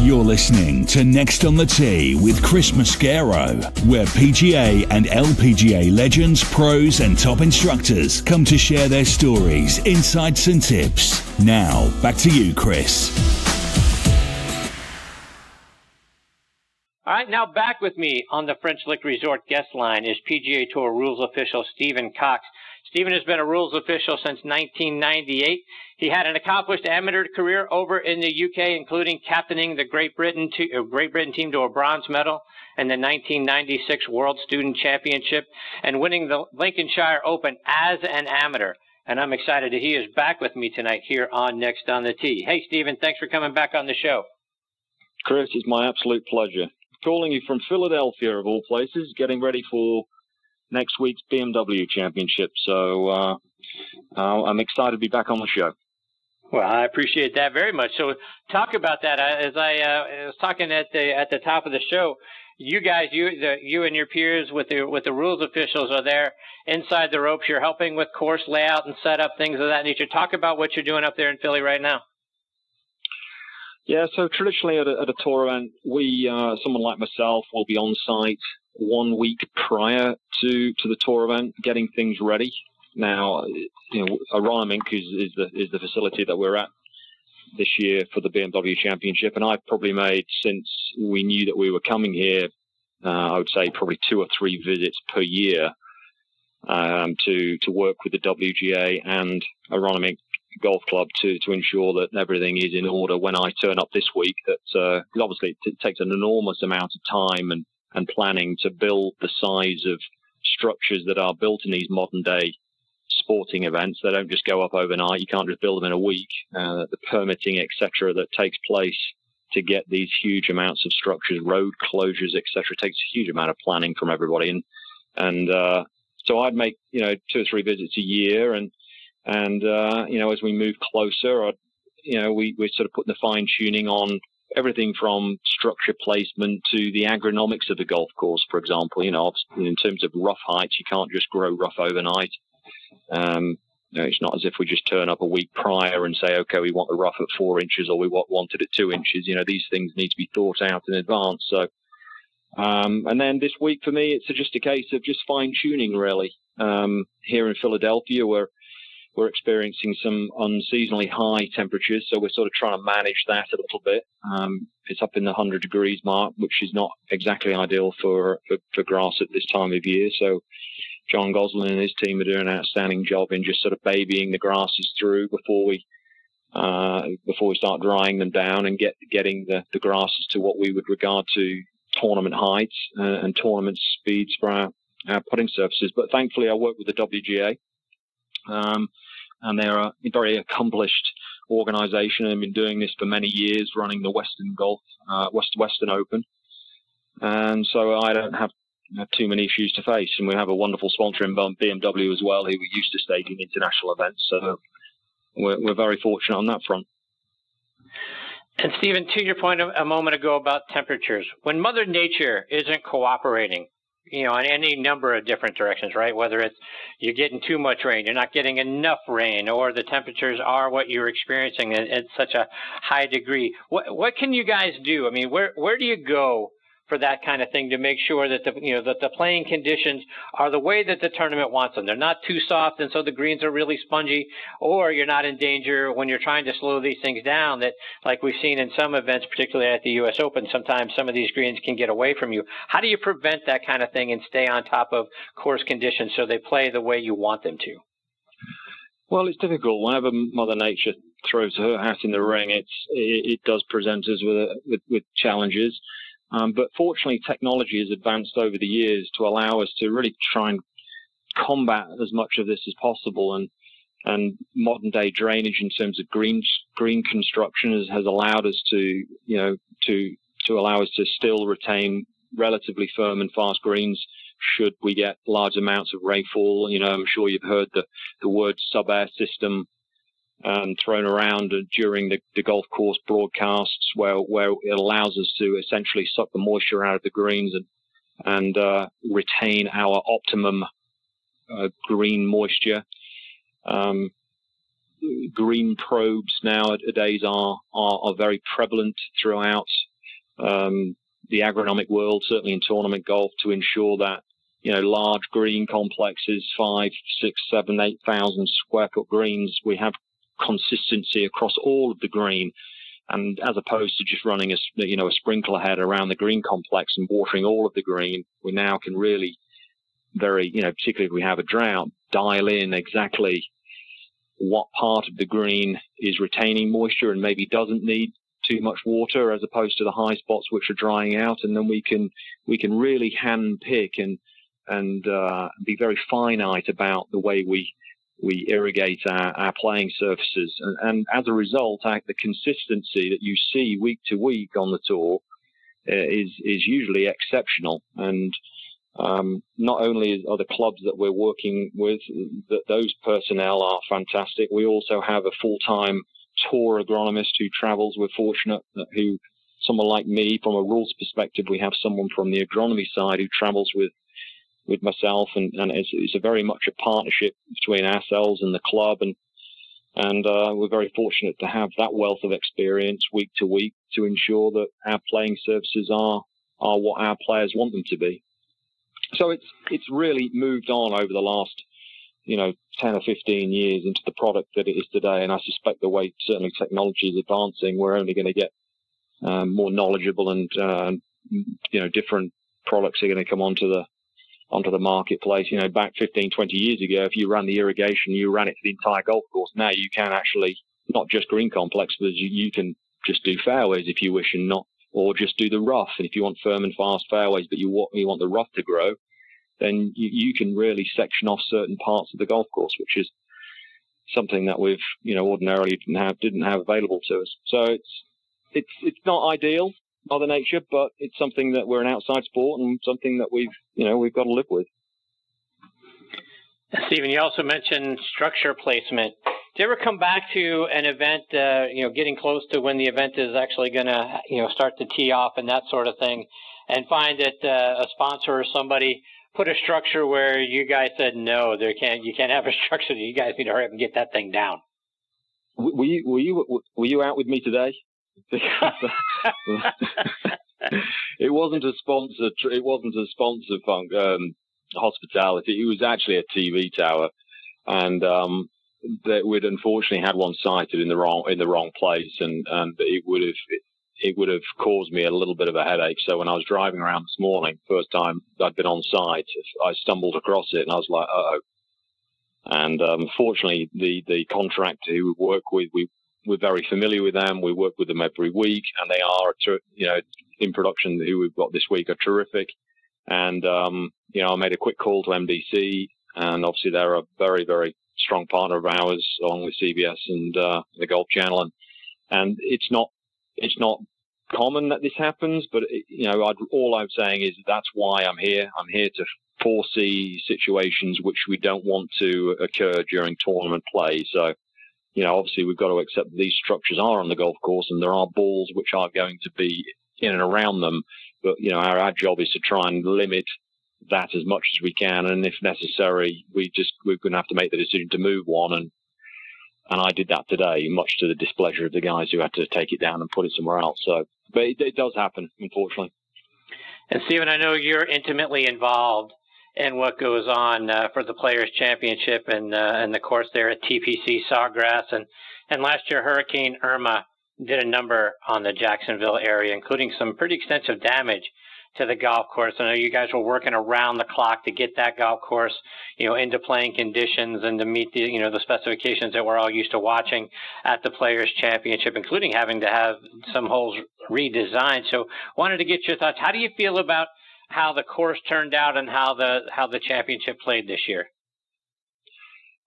You're listening to Next on the Tee with Chris Mascaro, where PGA and LPGA legends, pros and top instructors come to share their stories, insights and tips. Now, back to you, Chris. All right, now back with me on the French Lick Resort guest line is PGA Tour rules official Stephen Cox. Stephen has been a rules official since 1998. He had an accomplished amateur career over in the UK, including captaining the Great Britain team to a bronze medal in the 1996 World Student Championship and winning the Lincolnshire Open as an amateur. And I'm excited that he is back with me tonight here on Next on the Tee. Hey, Stephen, thanks for coming back on the show. Chris, it's my absolute pleasure. Calling you from Philadelphia, of all places, getting ready for next week's BMW Championship. So I'm excited to be back on the show. Well, I appreciate that very much. So talk about that. As I was talking at the top of the show, you guys, you and your peers with the rules officials are there inside the ropes. You're helping with course layout and setup, things of that nature. Talk about what you're doing up there in Philly right now. Yeah, so traditionally at a tour event, someone like myself will be on site 1 week prior to the tour event, getting things ready. Now, Aronimink is the facility that we're at this year for the BMW Championship, and I've probably made, since we knew that we were coming here, I would say probably 2 or 3 visits per year to work with the WGA and Aronimink Golf Club to ensure that everything is in order when I turn up this week. That obviously it takes an enormous amount of time and planning to build the size of structures that are built in these modern day sporting events. They don't just go up overnight. You can't just build them in a week. The permitting, etc., that takes place to get these huge amounts of structures, road closures, etc., takes a huge amount of planning from everybody. And so I'd make 2 or 3 visits a year, and as we move closer, we're sort of putting the fine tuning on everything from structure placement to the agronomics of the golf course, for example. In terms of rough heights, you can't just grow rough overnight. It's not as if we just turn up a week prior and say, okay, we want the rough at 4 inches or we want it at 2 inches. These things need to be thought out in advance. So, and then this week for me, it's just a case of just fine tuning, really. Here in Philadelphia, we're experiencing some unseasonably high temperatures, so we're sort of trying to manage that a little bit. It's up in the 100 degrees mark, which is not exactly ideal for grass at this time of year. So John Gosling and his team are doing an outstanding job in just sort of babying the grasses through before we start drying them down and getting the grasses to what we would regard to tournament heights and tournament speeds for our putting surfaces. But thankfully, I work with the WGA. And they're a very accomplished organization and have been doing this for many years, running the Western Open. And so I don't have too many issues to face. And we have a wonderful sponsor in BMW as well, who we're used to staging international events. So we're very fortunate on that front. And Stephen, to your point a moment ago about temperatures, when Mother Nature isn't cooperating, in any number of different directions, right? Whether it's you're getting too much rain, you're not getting enough rain, or the temperatures are what you're experiencing at such a high degree. What can you guys do? I mean, where do you go for that kind of thing to make sure that the playing conditions are the way that the tournament wants them? They're not too soft, and so the greens are really spongy, or you're not in danger when you're trying to slow these things down. That, like we've seen in some events, particularly at the U.S. Open, sometimes some of these greens can get away from you. How do you prevent that kind of thing and stay on top of course conditions so they play the way you want them to? Well, it's difficult. Whenever Mother Nature throws her hat in the ring, it does present us with challenges. But fortunately, technology has advanced over the years to allow us to really try and combat as much of this as possible. And modern day drainage in terms of green construction has allowed us to allow us to still retain relatively firm and fast greens should we get large amounts of rainfall. I'm sure you've heard the word sub-air system thrown around during the golf course broadcasts, where it allows us to essentially suck the moisture out of the greens and retain our optimum green moisture. Green probes nowadays are very prevalent throughout the agronomic world, certainly in tournament golf, to ensure that, you know, large green complexes, 5, 6, 7, 8,000 square foot greens, we have consistency across all of the green. And as opposed to just running a sprinkler head around the green complex and watering all of the green, we now can really particularly if we have a drought, dial in exactly what part of the green is retaining moisture and maybe doesn't need too much water, as opposed to the high spots which are drying out. And then we can really hand pick and be very finite about the way we irrigate our playing surfaces. And as a result, the consistency that you see week to week on the tour is usually exceptional. And not only are the clubs that we're working with, that those personnel are fantastic, we also have a full-time tour agronomist who travels. We're fortunate that someone like me, from a rules perspective, we have someone from the agronomy side who travels with myself, and it's a very much a partnership between ourselves and the club, and we're very fortunate to have that wealth of experience week to week to ensure that our playing surfaces are what our players want them to be. So it's really moved on over the last 10 or 15 years into the product that it is today, and I suspect the way certainly technology is advancing, we're only going to get more knowledgeable, and different products are going to come onto the marketplace. Back 15, 20 years ago, if you ran the irrigation, you ran it to the entire golf course. Now you can actually not just green complex, but you can just do fairways if you wish, or just do the rough. And if you want firm and fast fairways, but you want the rough to grow, then you can really section off certain parts of the golf course, which is something that we've ordinarily didn't have available to us. So it's not ideal, Mother Nature, but it's something that we're an outside sport and something that we've got to live with. Stephen, you also mentioned structure placement. Do you ever come back to an event, getting close to when the event is actually going to, start to tee off and that sort of thing, and find that a sponsor or somebody put a structure where you guys said, no, you can't have a structure, you guys need to hurry up and get that thing down? Were you out with me today? It wasn't a sponsor. It wasn't a sponsor hospitality. It was actually a TV tower, and that we'd unfortunately had one sited in the wrong place, and it would have caused me a little bit of a headache. So when I was driving around this morning, first time I'd been on site, I stumbled across it, and I was like, uh-oh. And fortunately, the contractor who we work with, we're very familiar with them. We work with them every week, and they are, in production, who we've got this week, are terrific. And, I made a quick call to MDC, and obviously they're a very, very strong partner of ours, along with CBS and the Golf Channel. And it's not common that this happens, but all I'm saying is that's why I'm here. I'm here to foresee situations which we don't want to occur during tournament play. So, obviously we've got to accept that these structures are on the golf course, and there are balls which are going to be in and around them. But, our job is to try and limit that as much as we can. And if necessary, we're going to have to make the decision to move one. And I did that today, much to the displeasure of the guys who had to take it down and put it somewhere else. So, but it does happen, unfortunately. And Stephen, I know you're intimately involved in what goes on for the Players Championship and the course there at TPC Sawgrass. And last year, Hurricane Irma did a number on the Jacksonville area, including some pretty extensive damage to the golf course. I know you guys were working around the clock to get that golf course, into playing conditions and to meet the, the specifications that we're all used to watching at the Players Championship, including having to have some holes redesigned. So wanted to get your thoughts. How do you feel about how the course turned out and how the championship played this year?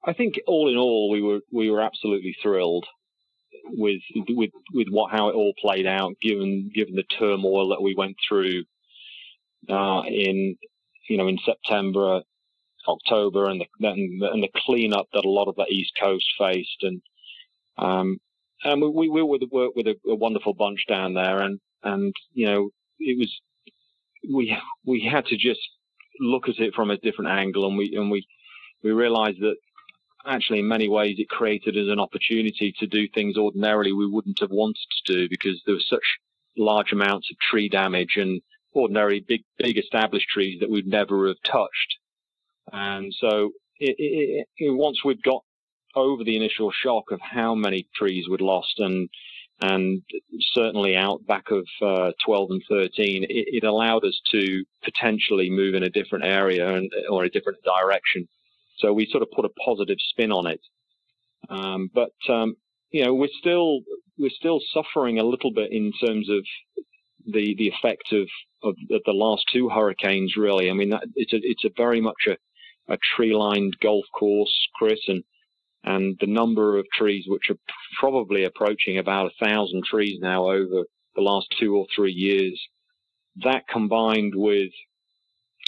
I think all in all, we were absolutely thrilled with how it all played out, given the turmoil that we went through in September, October, and the cleanup that a lot of the East Coast faced, and we worked with a wonderful bunch down there, and it was we had to just look at it from a different angle, and we realized that actually in many ways it created us an opportunity to do things ordinarily we wouldn't have wanted to do, because there was such large amounts of tree damage and ordinary big established trees that we'd never have touched. And so once we'd got over the initial shock of how many trees we'd lost, and certainly out back of 12 and 13, it allowed us to potentially move in a different area or a different direction. So we sort of put a positive spin on it. But we're still suffering a little bit in terms of the effect of the last two hurricanes. Really, I mean, it's a very much a tree-lined golf course, Chris, and the number of trees, which are probably approaching about 1,000 trees now over the last 2 or 3 years, that combined with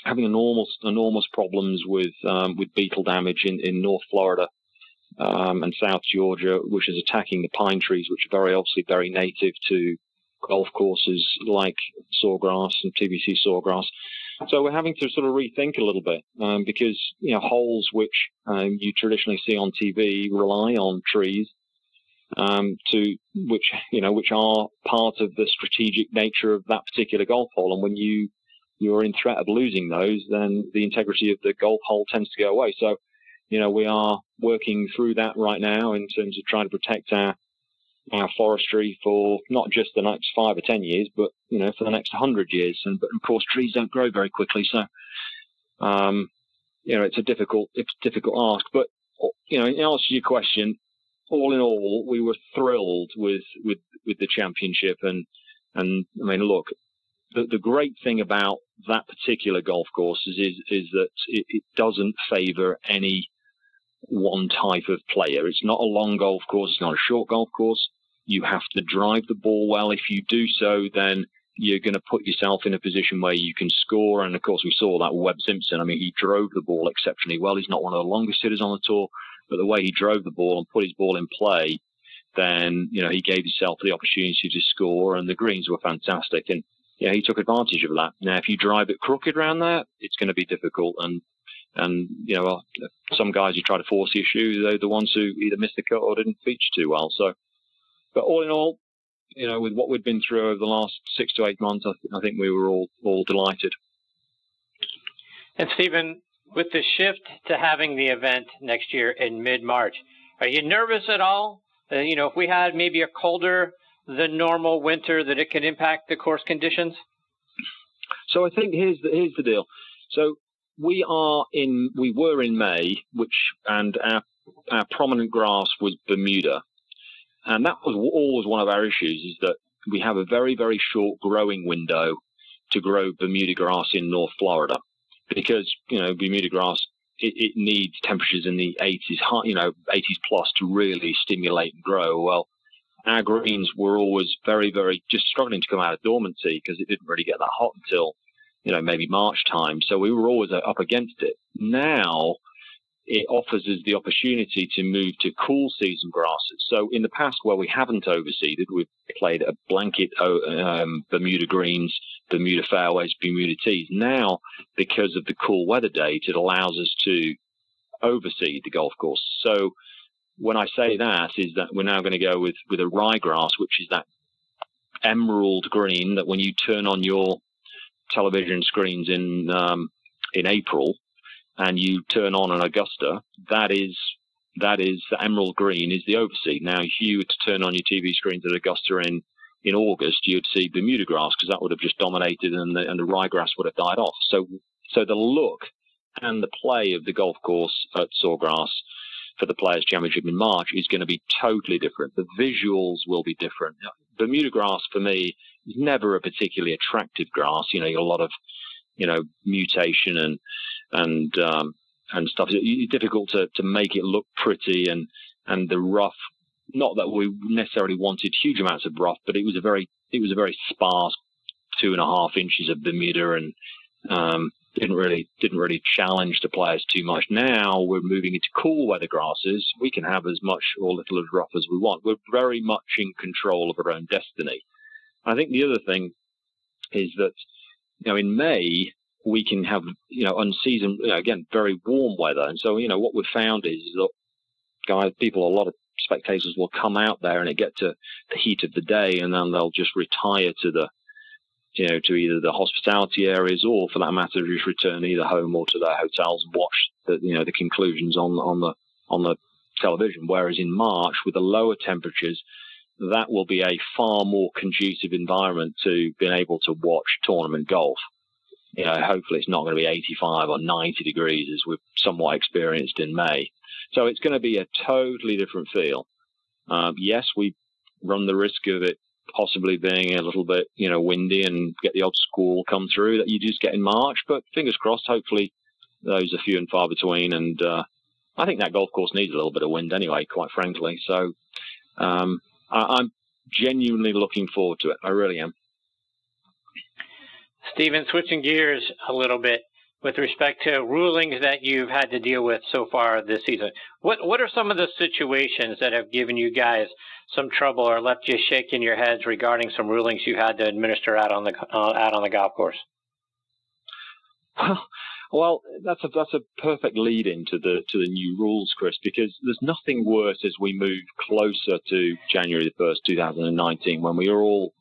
having enormous problems with beetle damage in North Florida and South Georgia, which is attacking the pine trees, which are obviously very native to golf courses like sawgrass and TBC sawgrass. So we're having to sort of rethink a little bit because holes which you traditionally see on TV rely on trees which are part of the strategic nature of that particular golf hole. And when you're in threat of losing those, then the integrity of the golf hole tends to go away. So we are working through that right now in terms of trying to protect our forestry for not just the next 5 or 10 years, but for the next 100 years. But of course, trees don't grow very quickly, so it's a difficult ask. But in answer to your question, all in all, we were thrilled with the championship. And I mean, look, the great thing about that particular golf course is that it doesn't favour any one type of player. It's not a long golf course. It's not a short golf course. You have to drive the ball well. If you do so, then you're going to put yourself in a position where you can score. And of course, we saw that with Webb Simpson. I mean, he drove the ball exceptionally well. He's not one of the longest hitters on the tour, but the way he drove the ball and put his ball in play, then he gave himself the opportunity to score, and the greens were fantastic. And he took advantage of that. Now, if you drive it crooked around there, it's going to be difficult. And some guys who try to force the issue, they're the ones who either missed the cut or didn't feature too well. So, but all in all, with what we've been through over the last 6 to 8 months, I think we were all delighted. And Stephen, with the shift to having the event next year in mid-March, are you nervous at all? If we had maybe a colder than normal winter, that it could impact the course conditions? So I think here's the deal. So we were in May, and our prominent grass was Bermuda. And that was always one of our issues, is that we have a very, very short growing window to grow Bermuda grass in North Florida, because, Bermuda grass, it needs temperatures in the 80s, 80s plus to really stimulate and grow. Well, our greens were always very, very just struggling to come out of dormancy because it didn't really get that hot until, maybe March time. So we were always up against it. Now it offers us the opportunity to move to cool season grasses. So in the past, where we haven't overseeded, we've played a blanket Bermuda greens, Bermuda fairways, Bermuda tees. Now, because of the cool weather date, it allows us to overseed the golf course. So when I say that, is that we're now going to go with a ryegrass, which is that emerald green that when you turn on your television screens in April, and you turn on an Augusta, that is the emerald green is the overseed. Now, if you were to turn on your TV screens at Augusta in August, you'd see Bermuda grass, because that would have just dominated, and the ryegrass would have died off. So the look and the play of the golf course at Sawgrass for the Players' Championship in March is going to be totally different. The visuals will be different. Bermuda grass, for me, is never a particularly attractive grass. You got a lot of mutation and stuff. It's difficult to make it look pretty, and the rough. Not that we necessarily wanted huge amounts of rough, but it was a very sparse 2.5 inches of Bermuda, and didn't really challenge the players too much. Now we're moving into cool weather grasses. We can have as much or little as rough as we want. We're very much in control of our own destiny. I think the other thing is that in May we can have unseasoned, again, very warm weather, and so what we've found is that a lot of spectators will come out there and it get to the heat of the day, and then they'll just retire to the, to either the hospitality areas, or for that matter, just return either home or to their hotels and watch the conclusions on the television. Whereas in March, with the lower temperatures, that will be a far more conducive environment to being able to watch tournament golf. Hopefully it's not going to be 85 or 90 degrees as we've somewhat experienced in May. So it's going to be a totally different feel. Yes, we run the risk of it possibly being a little bit, windy and get the odd squall come through that you just get in March. But fingers crossed, hopefully those are few and far between. And I think that golf course needs a little bit of wind anyway, quite frankly. So I'm genuinely looking forward to it. I really am. Stephen, switching gears a little bit with respect to rulings that you've had to deal with so far this season. What are some of the situations that have given you guys some trouble or left you shaking your heads regarding some rulings you had to administer out on the golf course? Well, that's a perfect lead into the new rules, Chris, because there's nothing worse as we move closer to January the 1st, 2019, when we are all,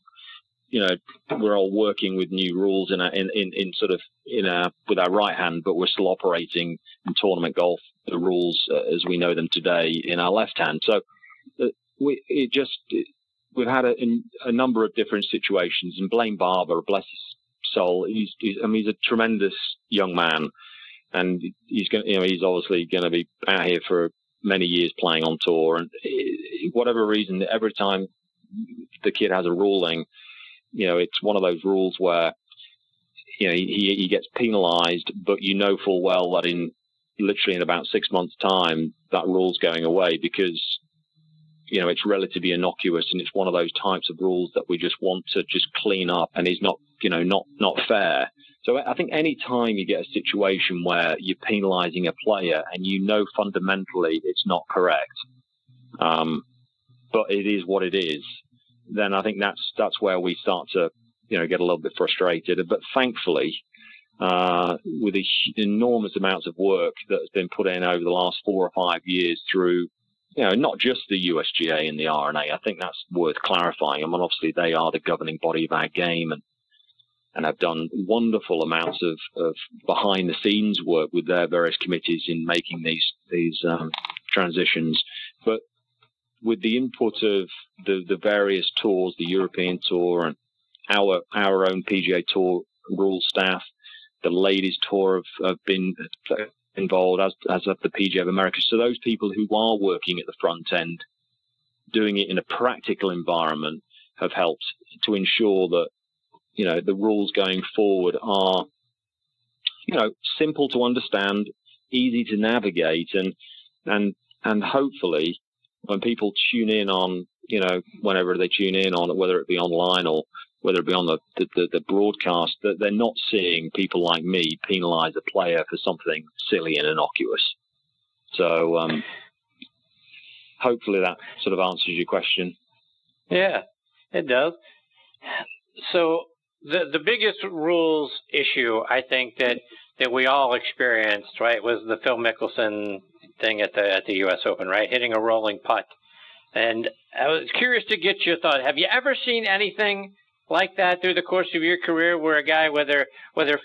we're all working with new rules with our right hand, but we're still operating in tournament golf the rules as we know them today in our left hand. So we've had a number of different situations, and Blaine Barber, bless his soul, he's a tremendous young man, and he's obviously going to be out here for many years playing on tour. And whatever reason, every time the kid has a ruling, it's one of those rules where he gets penalised, but full well that literally in about 6 months' time that rule's going away, because it's relatively innocuous, and it's one of those types of rules that we just want to just clean up, and is not fair. So I think any time you get a situation where you're penalising a player and fundamentally it's not correct, but it is what it is, then I think that's where we start to get a little bit frustrated. But thankfully, with the enormous amounts of work that has been put in over the last 4 or 5 years through not just the USGA and the RNA. I think that's worth clarifying. I mean, obviously they are the governing body of our game, and have done wonderful amounts of behind the scenes work with their various committees in making these transitions. But with the input of the various tours, the European Tour and our own PGA Tour rules staff, the ladies tour have been involved, as have the PGA of America. So those people who are working at the front end, doing it in a practical environment, have helped to ensure that the rules going forward are simple to understand, easy to navigate, and hopefully when people tune in on whenever they tune in on, whether it be online or whether it be on the broadcast, that they're not seeing people like me penalise a player for something silly and innocuous. So hopefully that sort of answers your question. Yeah, it does. So the biggest rules issue, I think, that we all experienced, right, was the Phil Mickelson thing at the U.S. Open, right, hitting a rolling putt. And I was curious to get your thought. Have you ever seen anything like that through the course of your career, where a guy, whether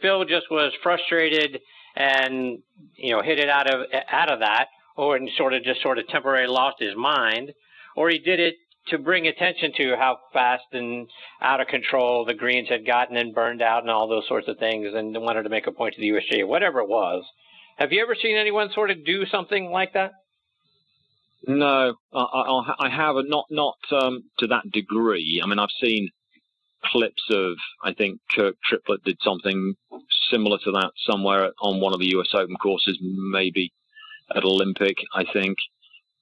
Phil just was frustrated and hit it out of that, or sort of temporarily lost his mind, or he did it to bring attention to how fast and out of control the greens had gotten and burned out and all those sorts of things, and wanted to make a point to the USGA, whatever it was? Have you ever seen anyone sort of do something like that? No, I haven't, not to that degree. I mean, I've seen clips of, I think Kirk Triplett did something similar to that somewhere on one of the US Open courses, maybe at Olympic, I think,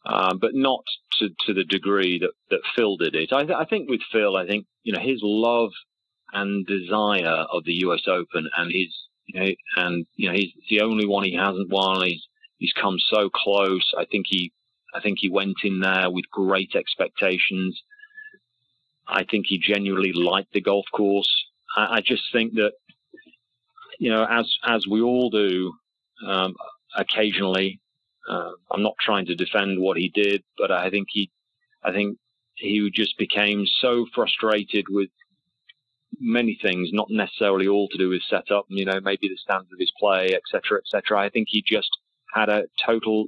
but not to the degree that Phil did it. I think with Phil, his love and desire of the US Open, and he's the only one he hasn't won. He's come so close. I think he went in there with great expectations. I think he genuinely liked the golf course. I just think that, as we all do, occasionally, I'm not trying to defend what he did, but I think he just became so frustrated with many things, not necessarily all to do with setup, maybe the standard of his play, etc., etc. I think he just had a total,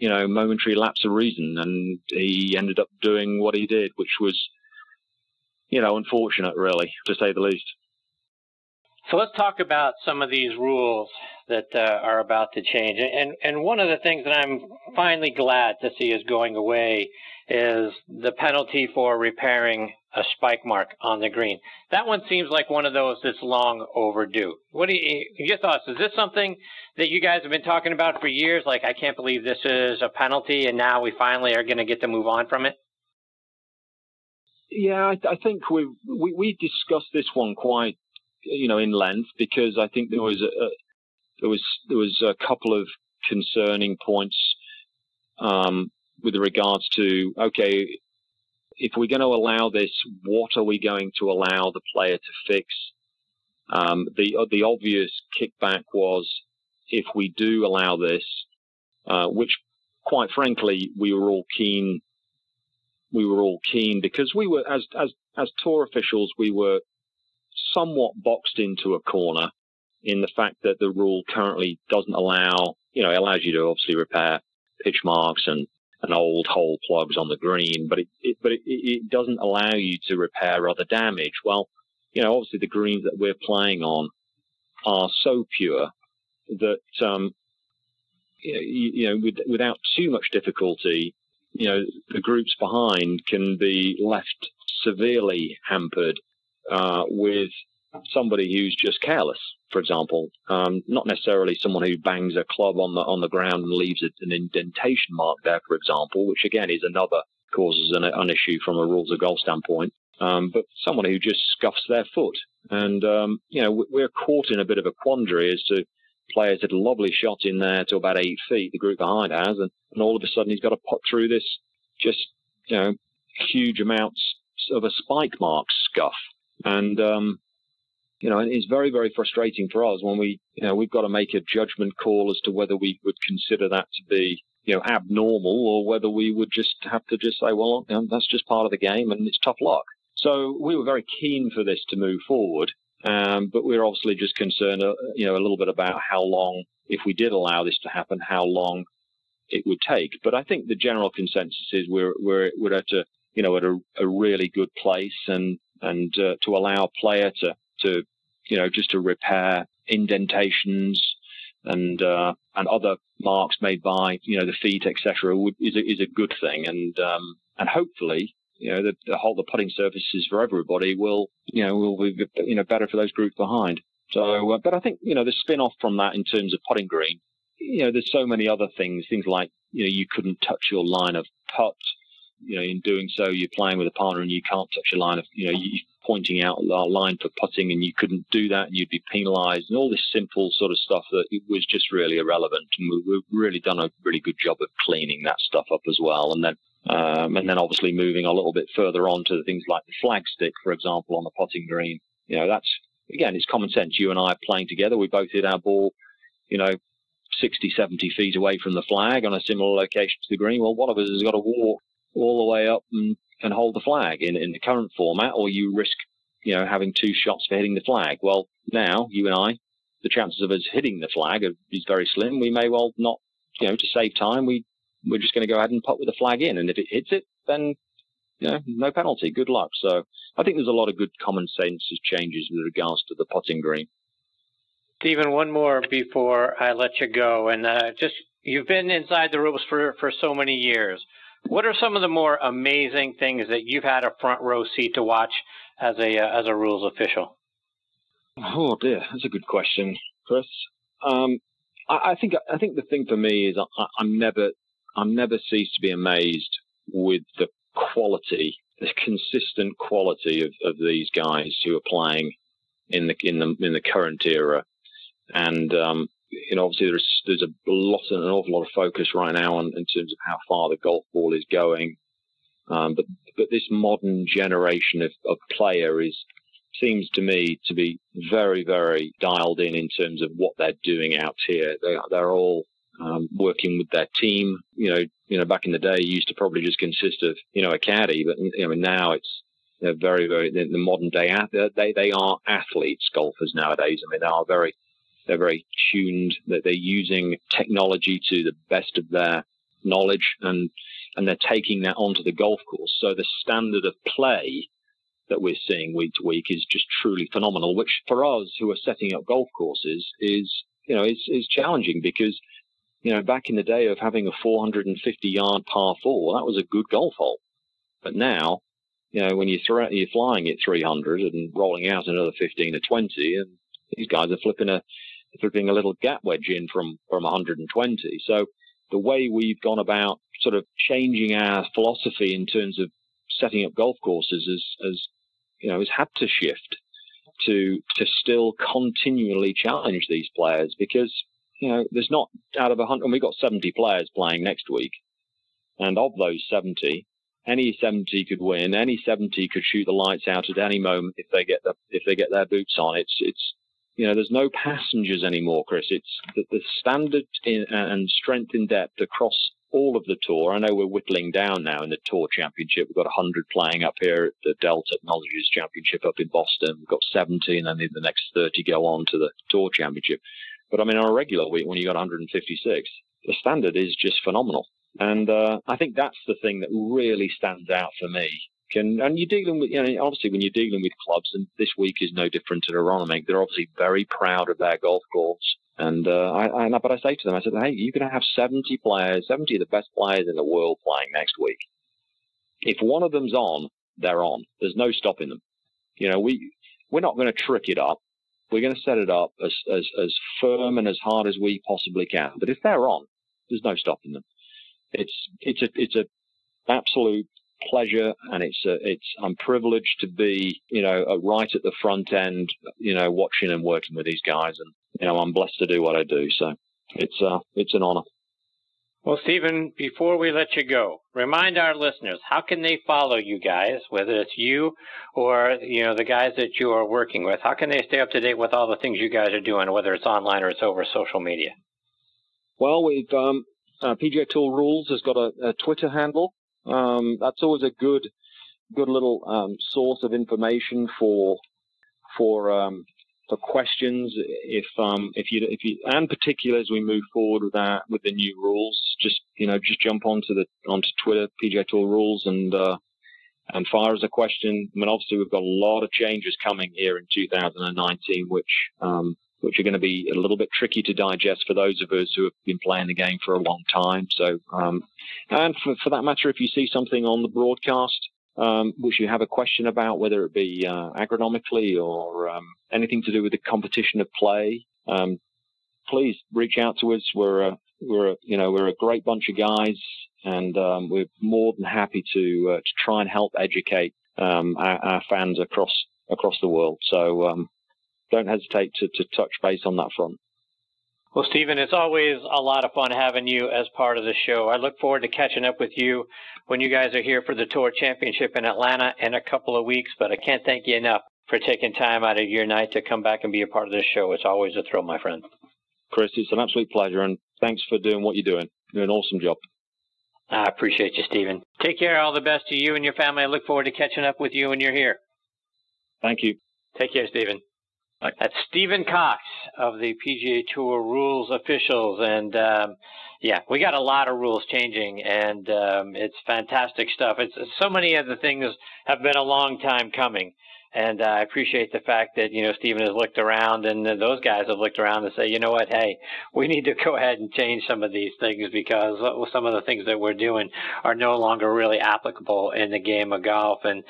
momentary lapse of reason, and he ended up doing what he did, which was, unfortunate, really, to say the least. So let's talk about some of these rules that are about to change. And one of the things that I'm finally glad to see is going away is the penalty for repairing a spike mark on the green. That one seems like one of those that's long overdue. What are your thoughts? Is this something that you guys have been talking about for years? Like, I can't believe this is a penalty, and now we finally are going to get to move on from it? Yeah, I think we discussed this one quite, in length, because I think there was a couple of concerning points with regards to, okay, if we're going to allow this, what are we going to allow the player to fix? The obvious kickback was, if we do allow this, which quite frankly we were all keen because we were, as tour officials, we were somewhat boxed into a corner in the fact that the rule currently doesn't allow, it allows you to obviously repair pitch marks and old hole plugs on the green, but it doesn't allow you to repair other damage. Well, obviously the greens that we're playing on are so pure that, without too much difficulty, the groups behind can be left severely hampered with somebody who's just careless, for example. Not necessarily someone who bangs a club on the ground and leaves an indentation mark there, for example, which again is another causes an issue from a rules of golf standpoint. But someone who just scuffs their foot. And, we're caught in a bit of a quandary as to players had a lovely shot in there to about 8 feet, the group behind has, and all of a sudden he's got to put through this just, huge amounts of a spike mark scuff. And, and it's very, very frustrating for us when we've got to make a judgment call as to whether we would consider that to be, abnormal, or whether we would just have to just say, well, that's just part of the game and it's tough luck. So we were very keen for this to move forward. But we're obviously just concerned, a little bit about how long, if we did allow this to happen, how long it would take. But I think the general consensus is we're at a really good place, and to allow a player to just to repair indentations and other marks made by the feet, etc., is a good thing, and hopefully the putting surfaces for everybody will be better for those groups behind. So, but I think the spin off from that in terms of putting green, there's so many other things like you couldn't touch your line of putt. In doing so, you're playing with a partner and you can't touch your line of you're pointing out a line for putting and you couldn't do that and you'd be penalised, and all this simple sort of stuff that it was just really irrelevant. And we've really done a really good job of cleaning that stuff up as well. And then obviously moving a little bit further on to things like the flag stick, for example, on the putting green. That's, again, it's common sense. You and I are playing together. We both hit our ball, 60, 70 feet away from the flag on a similar location to the green. Well, one of us has got to walk all the way up and hold the flag in the current format, or you risk, having 2 shots for hitting the flag. Well, now, you and I, the chances of us hitting the flag is very slim. We may well not, to save time, we're just going to go ahead and putt with the flag in. And if it hits it, then, no penalty. Good luck. So I think there's a lot of good common sense changes with regards to the putting green. Stephen, one more before I let you go. And you've been inside the rules for so many years. What are some of the more amazing things that you've had a front row seat to watch as a rules official? Oh dear, that's a good question, Chris. I think the thing for me is I'm never ceased to be amazed with the quality, the consistent quality of these guys who are playing in the current era, and obviously there's an awful lot of focus right now in terms of how far the golf ball is going, but this modern generation of player seems to me to be very, very dialed in terms of what they're doing out here. They're all working with their team. Back in the day, it used to probably just consist of, a caddy, but now it's very, very, the modern day, they are athletes, golfers nowadays. They're very tuned, that they're using technology to the best of their knowledge, and they're taking that onto the golf course. So the standard of play that we're seeing week to week is just truly phenomenal, which for us who are setting up golf courses is challenging, because back in the day of having a 450-yard par 4, that was a good golf hole. But now, when you're flying at 300 and rolling out another 15 or 20, and these guys are flipping a little gap wedge in from 120. So the way we've gone about sort of changing our philosophy in terms of setting up golf courses has had to shift to still continually challenge these players, because there's not, out of 100, and we've got 70 players playing next week, and of those 70, any 70 could win, any 70 could shoot the lights out at any moment if they get their boots on. It's there's no passengers anymore, Chris. It's the standard and strength in depth across all of the tour. I know we're whittling down now in the Tour Championship. We've got 100 playing up here at the Dell Technologies Championship up in Boston. We've got 70, and then the next 30 go on to the Tour Championship. But on a regular week, when you got 156, the standard is just phenomenal. And I think that's the thing that really stands out for me. And you're dealing with, obviously when you're dealing with clubs, and this week is no different to Aronimink, they're obviously very proud of their golf course. And but I say to them, I said, hey, you're going to have 70 players, 70 of the best players in the world playing next week. If one of them's on, they're on. There's no stopping them. We're not going to trick it up. We're going to set it up as firm and as hard as we possibly can. But if they're on, there's no stopping them. It's a absolute pleasure, and I'm privileged to be right at the front end, watching and working with these guys, and I'm blessed to do what I do. So it's an honor. Well, Stephen, before we let you go, remind our listeners, how can they follow you guys, whether it's you or the guys that you are working with? How can they stay up to date with all the things you guys are doing, whether it's online or it's over social media? Well, we've PGA Tour Rules has got a Twitter handle. That's always a good little source of information for questions. If you and particularly as we move forward with the new rules, just jump onto Twitter, PGA Tour Rules, and fire us a question. Obviously we've got a lot of changes coming here in 2019, which are going to be a little bit tricky to digest for those of us who have been playing the game for a long time. So, and for that matter, if you see something on the broadcast which you have a question about, whether it be agronomically or anything to do with the competition of play, please reach out to us. We're a great bunch of guys, and we're more than happy to try and help educate our fans across the world. So don't hesitate to touch base on that front. Well, Stephen, it's always a lot of fun having you as part of the show. I look forward to catching up with you when you guys are here for the Tour Championship in Atlanta in a couple of weeks, but I can't thank you enough for taking time out of your night to come back and be a part of this show. It's always a thrill, my friend. Chris, it's an absolute pleasure, and thanks for doing what you're doing. You're an awesome job. I appreciate you, Stephen. Take care. All the best to you and your family. I look forward to catching up with you when you're here. Thank you. Take care, Stephen. That's Stephen Cox of the PGA Tour Rules Officials. And, we got a lot of rules changing, and it's fantastic stuff. So many of the things have been a long time coming. And I appreciate the fact that, Stephen has looked around, and those guys have looked around and say, you know what, hey, we need to go ahead and change some of these things, because some of the things that we're doing are no longer really applicable in the game of golf. And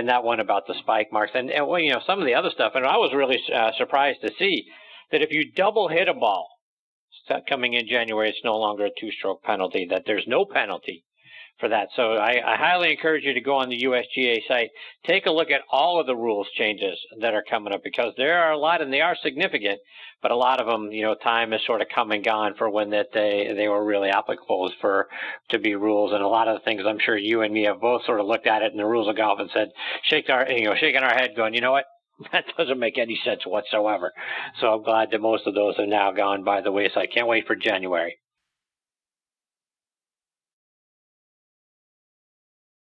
that one about the spike marks and some of the other stuff. And I was really surprised to see that if you double hit a ball coming in January, it's no longer a two-stroke penalty, that there's no penalty for that. So I highly encourage you to go on the USGA site, take a look at all of the rules changes that are coming up, because there are a lot, and they are significant, but a lot of them, time has sort of come and gone for when that they were really applicable to be rules. And a lot of the things, I'm sure you and me have both sort of looked at it in the rules of golf and said, shaking our head going, you know what? That doesn't make any sense whatsoever. So I'm glad that most of those have now gone by the wayside. Can't wait for January.